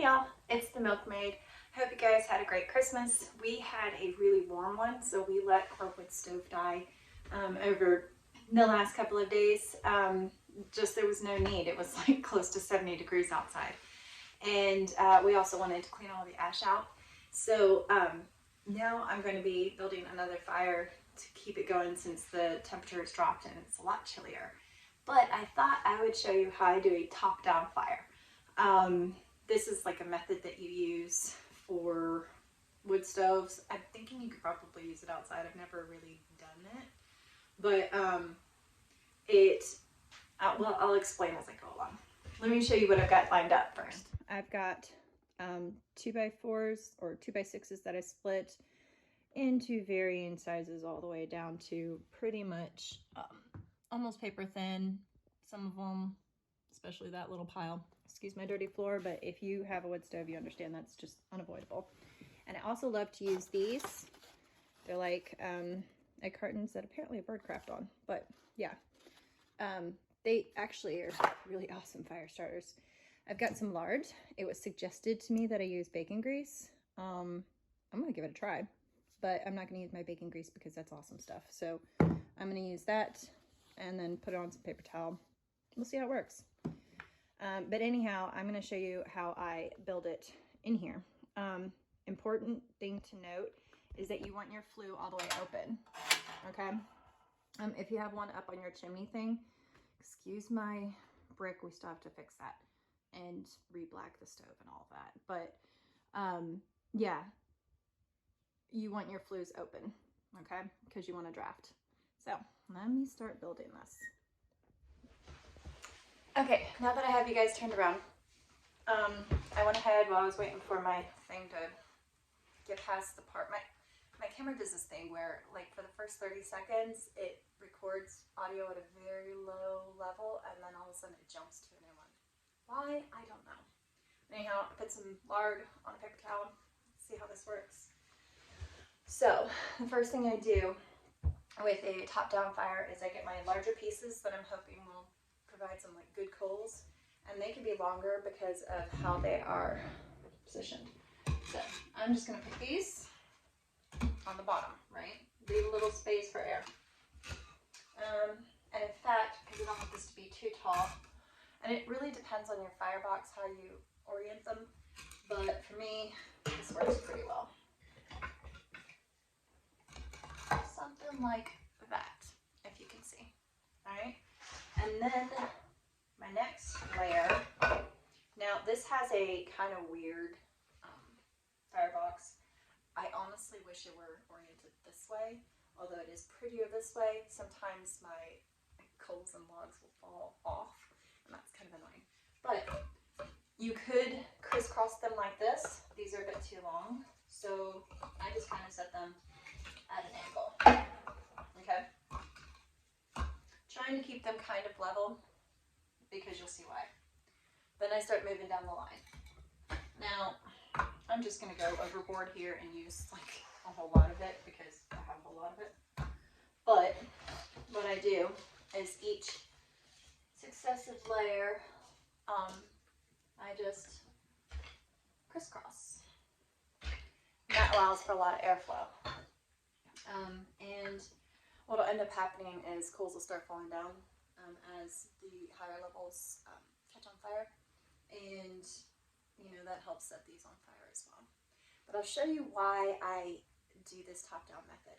y'all, it's the Milkmaid. Hope you guys had a great Christmas. We had a really warm one, so we let our wood stove die over the last couple of days. Just there was no need. It was like close to 70 degrees outside. And we also wanted to clean all the ash out. So now I'm going to be building another fire to keep it going since the temperature has dropped and it's a lot chillier. But I thought I would show you how I do a top-down fire. This is like a method that you use for wood stoves. I'm thinking you could probably use it outside. I've never really done it, but well, I'll explain as I go along. Let me show you what I've got lined up first. I've got 2x4s or 2x6s that I split into varying sizes all the way down to pretty much almost paper thin. Some of them, especially that little pile. Excuse my dirty floor, but if you have a wood stove, you understand that's just unavoidable. And I also love to use these. They're like egg cartons that apparently a bird crapped on, but yeah. They actually are really awesome fire starters. I've got some lard. It was suggested to me that I use bacon grease. I'm gonna give it a try, but I'm not gonna use my bacon grease because that's awesome stuff. So I'm gonna use that and then put it on some paper towel. We'll see how it works. But anyhow, I'm going to show you how I build it in here. Important thing to note is that you want your flue all the way open, okay? If you have one up on your chimney thing, excuse my brick, we still have to fix that and re-black the stove and all of that. But yeah, you want your flues open, okay? Because you want to draft. So let me start building this. Okay, now that I have you guys turned around, I went ahead while I was waiting for my thing to get past the part. My camera does this thing where, like, for the first 30 seconds, it records audio at a very low level, and then all of a sudden it jumps to a new one. Why? I don't know. Anyhow, I put some lard on a paper towel. See how this works. So, the first thing I do with a top-down fire is I get my larger pieces that I'm hoping will provide some like good coals, and they can be longer because of how they are positioned. So I'm just going to put these on the bottom, right? Leave a little space for air. And in fact, because I don't want this to be too tall, and it really depends on your firebox how you orient them, but for me, this works pretty well. Something like that, if you can see. All right. And then my next layer, now this has a kind of weird firebox. I honestly wish it were oriented this way, although it is prettier this way. Sometimes my coals and logs will fall off, and that's kind of annoying. But you could crisscross them like this. These are a bit too long, so I just kind of set them at an angle. Okay? Trying to keep them kind of level because you'll see why. Then I start moving down the line. Now, I'm just going to go overboard here and use like a whole lot of it because I have a whole lot of it. But what I do is each successive layer, I just crisscross. And that allows for a lot of airflow. And what will end up happening is coals will start falling down as the higher levels catch on fire, and you know that helps set these on fire as well. But I'll show you why I do this top-down method.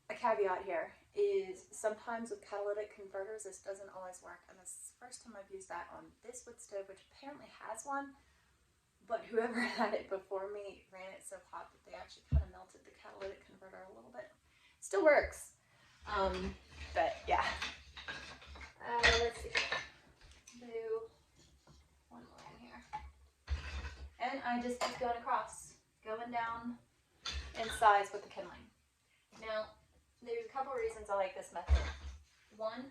A caveat here is sometimes with catalytic converters this doesn't always work, and this is the first time I've used that on this wood stove, which apparently has one, but whoever had it before me ran it so hot that they actually kind of melted the catalytic converter a little bit. Still works, but yeah. Let's see. Do one more in here, and I just keep going across, going down in size with the kindling. Now, there's a couple reasons I like this method. One,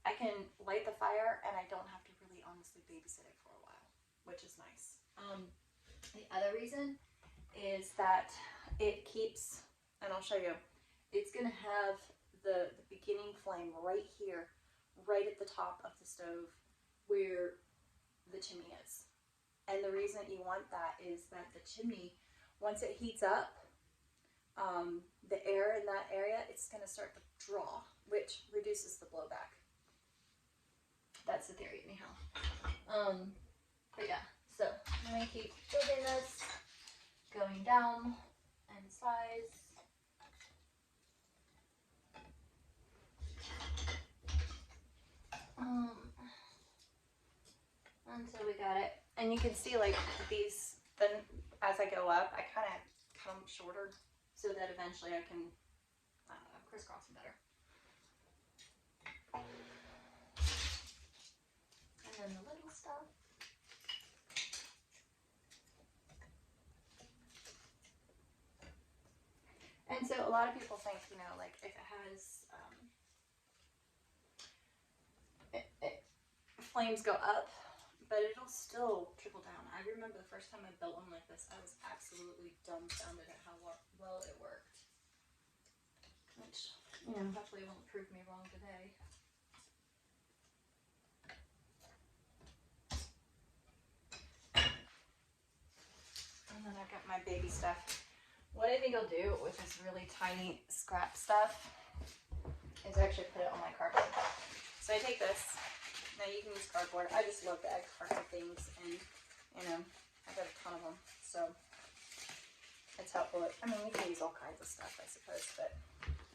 I can light the fire and I don't have to really honestly babysit it for a while, which is nice. The other reason is that it keeps, and I'll show you, it's going to have the beginning flame right here, right at the top of the stove where the chimney is. And the reason you want that is that the chimney, once it heats up, the air in that area, it's going to start to draw, which reduces the blowback. That's the theory anyhow. But yeah, so I'm going to keep building this, going down in size. Until we got it. And you can see like these, then as I go up, I kind of cut them shorter so that eventually I can crisscross them better. And then the little stuff. And so a lot of people think, you know, like if it has, flames go up, but it'll still trickle down. I remember the first time I built one like this, I was absolutely dumbfounded at how well it worked. Which, you know, hopefully won't prove me wrong today. And then I've got my baby stuff. What I think I'll do with this really tiny scrap stuff is actually put it on my cardboard. So I take this. Now you can use cardboard. I just love to add cardboard things, and you know, I've got a ton of them, so it's helpful. I mean, you can use all kinds of stuff, I suppose, but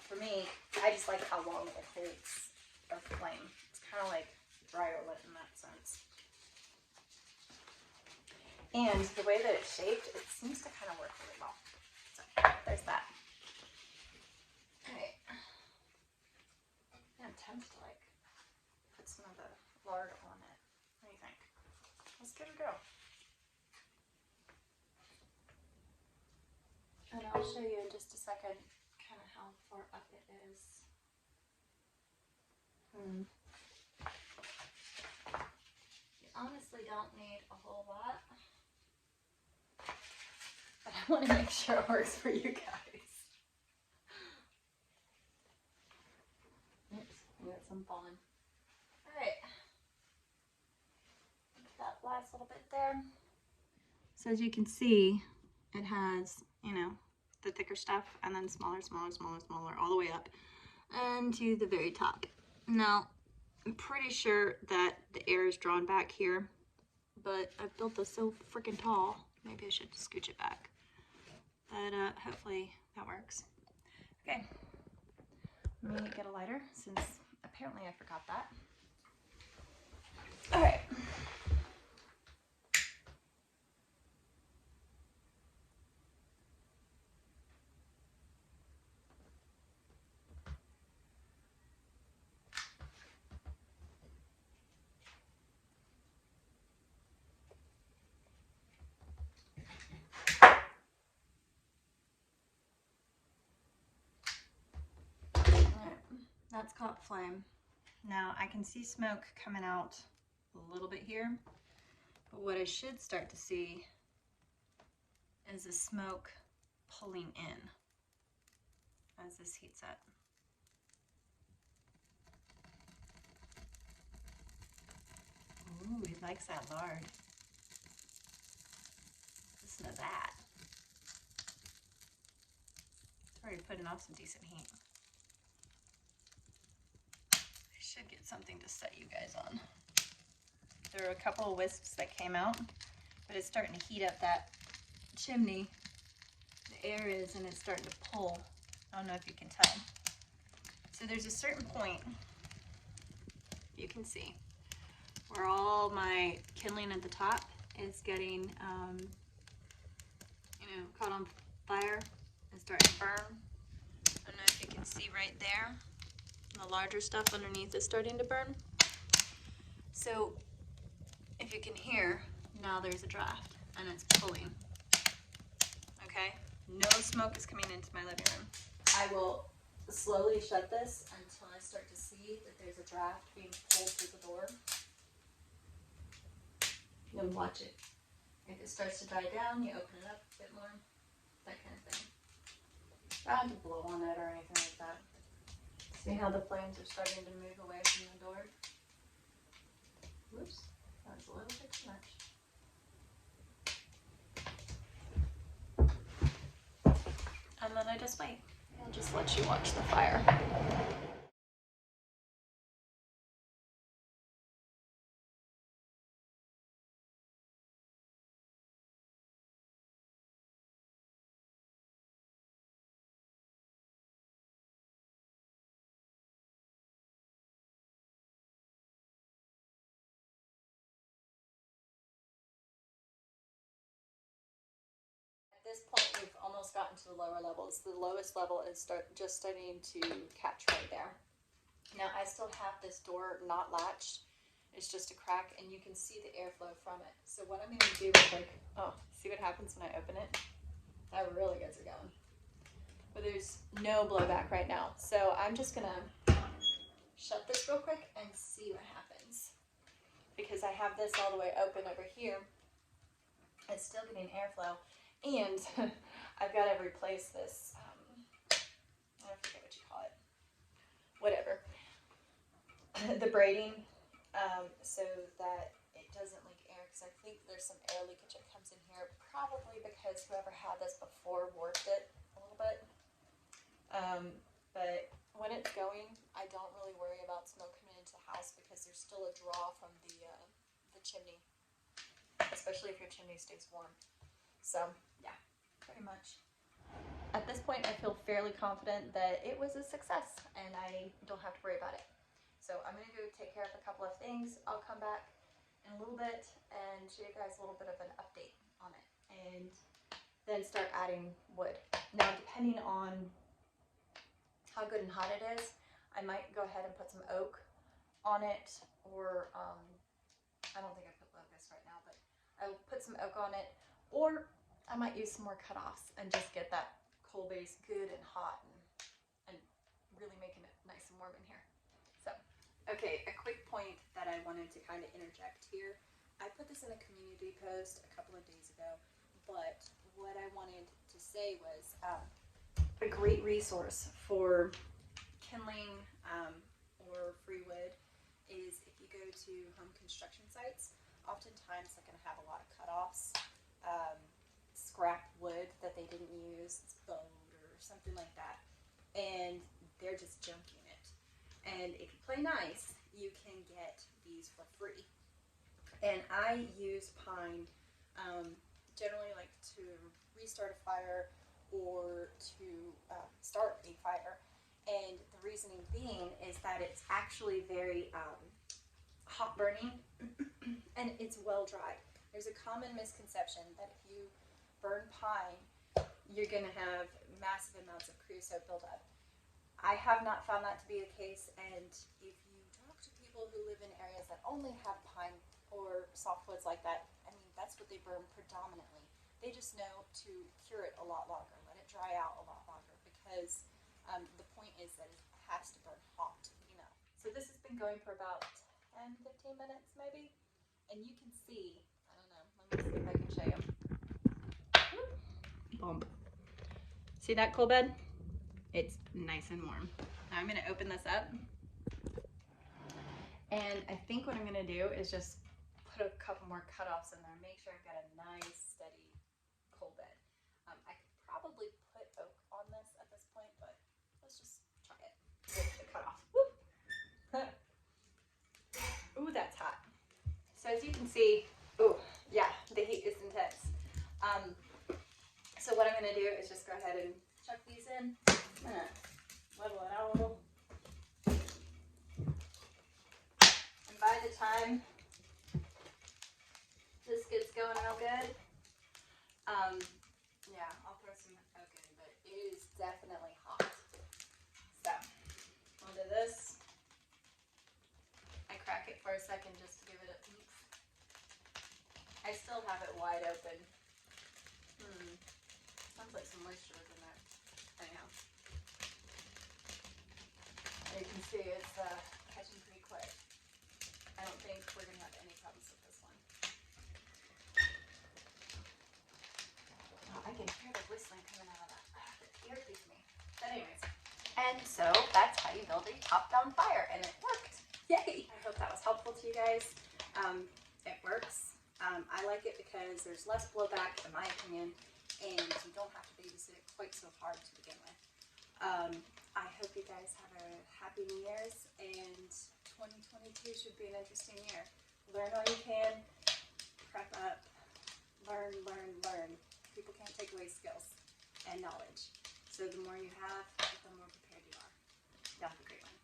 for me, I just like how long it holds a flame. It's kind of like dry roulette in that sense. And the way that it's shaped, it seems to kind of work really well. So there's that. Alright. I'm tempted to like put some of the lard on it. What do you think? Let's give it a go. And I'll show you in just a second kind of how far up it is. You honestly don't need a whole lot, but I want to make sure it works for you guys. Oops, we got some falling. Alright. That last little bit there. So as you can see, it has, you know, the thicker stuff and then smaller, smaller, smaller, smaller, all the way up and to the very top. Now, I'm pretty sure that the air is drawn back here, but I've built this so freaking tall, maybe I should scooch it back. But hopefully that works. Okay, let me get a lighter since apparently I forgot that. All right. That's caught flame. Now I can see smoke coming out a little bit here, but what I should start to see is the smoke pulling in as this heats up. Ooh, he likes that lard. Listen to that. It's already putting off some decent heat. Should get something to set you guys on. There are a couple of wisps that came out, but it's starting to heat up that chimney. The air is, and it's starting to pull. I don't know if you can tell. So there's a certain point, you can see, where all my kindling at the top is getting, you know, caught on fire and starting to burn. I don't know if you can see right there. The larger stuff underneath is starting to burn. So if you can hear, now there's a draft and it's pulling. Okay, no smoke is coming into my living room. I will slowly shut this until I start to see that there's a draft being pulled through the door. Then watch it. If it starts to die down, you open it up a bit more, that kind of thing. I don't have to blow on it or anything like that. See how the flames are starting to move away from the door? Whoops, that was a little bit too much. gonna just wait. I'll just let you watch the fire. At this point, we've almost gotten to the lower levels. The lowest level is just starting to catch right there. Now, I still have this door not latched. It's just a crack, and you can see the airflow from it. So what I'm going to do is like, oh, see what happens when I open it? That really gets it going. But there's no blowback right now. So I'm just going to shut this real quick and see what happens. Because I have this all the way open over here. It's still getting airflow. And I've got to replace this, I forget what you call it, whatever, the braiding, so that it doesn't leak air, because I think there's some air leakage that comes in here, probably because whoever had this before warped it a little bit. But when it's going, I don't really worry about smoke coming into the house, because there's still a draw from the chimney, especially if your chimney stays warm. So, yeah, pretty much. At this point, I feel fairly confident that it was a success and I don't have to worry about it. So I'm going to go take care of a couple of things. I'll come back in a little bit and show you guys a little bit of an update on it. And then start adding wood. Now, depending on how good and hot it is, I might go ahead and put some oak on it, or I don't think I put locust right now, but I'll put some oak on it, or I might use some more cut-offs and just get that coal base good and hot and really making it nice and warm in here. So, okay, a quick point that I wanted to kind of interject here. I put this in a community post a couple of days ago, but what I wanted to say was a great resource for kindling or free wood is if you go to home construction sites, oftentimes they're going to have a lot of cut-offs. Scrap wood that they didn't use, it's bowed or something like that, and they're just junking it. And if you play nice, you can get these for free. And I use pine generally like to restart a fire or to start a fire. And the reasoning being is that it's actually very hot burning and it's well dried. There's a common misconception that if you burn pine, you're going to have massive amounts of creosote buildup. I have not found that to be the case, and if you talk to people who live in areas that only have pine or softwoods like that, I mean, that's what they burn predominantly. They just know to cure it a lot longer, let it dry out a lot longer, because the point is that it has to burn hot, you know. So this has been going for about 10-15 minutes maybe, and you can see, I don't know, let me see if I can show you. Bump. See that coal bed? It's nice and warm. Now I'm going to open this up, and I think what I'm going to do is just put a couple more cut-offs in there, make sure I've got a nice steady coal bed. I could probably put oak on this at this point, but let's just try it with the cut-off. Ooh, that's hot. So as you can see, oh yeah, the heat is intense. So what I'm going to do is just go ahead and chuck these in. I'm going to level it out a little. And by the time this gets going real good, yeah, I'll throw some oak in, but it is definitely hot. So, I'll do this. I crack it for a second just to give it a oomph. I still have it wide open. Sounds like some moisture was in there. Anyhow. You can see it's catching pretty quick. I don't think we're going to have any problems with this one. Oh, I can hear the whistling coming out of that. It irritates me. But anyways. And so that's how you build a top-down fire, and it worked. Yay! I hope that was helpful to you guys. It works. I like it because there's less blowback, in my opinion, and you don't have to babysit it quite so hard to begin with. I hope you guys have a happy New Year's, and 2022 should be an interesting year. Learn all you can, prep up, learn. People can't take away skills and knowledge. So the more you have, the more prepared you are. Y'all have a great one.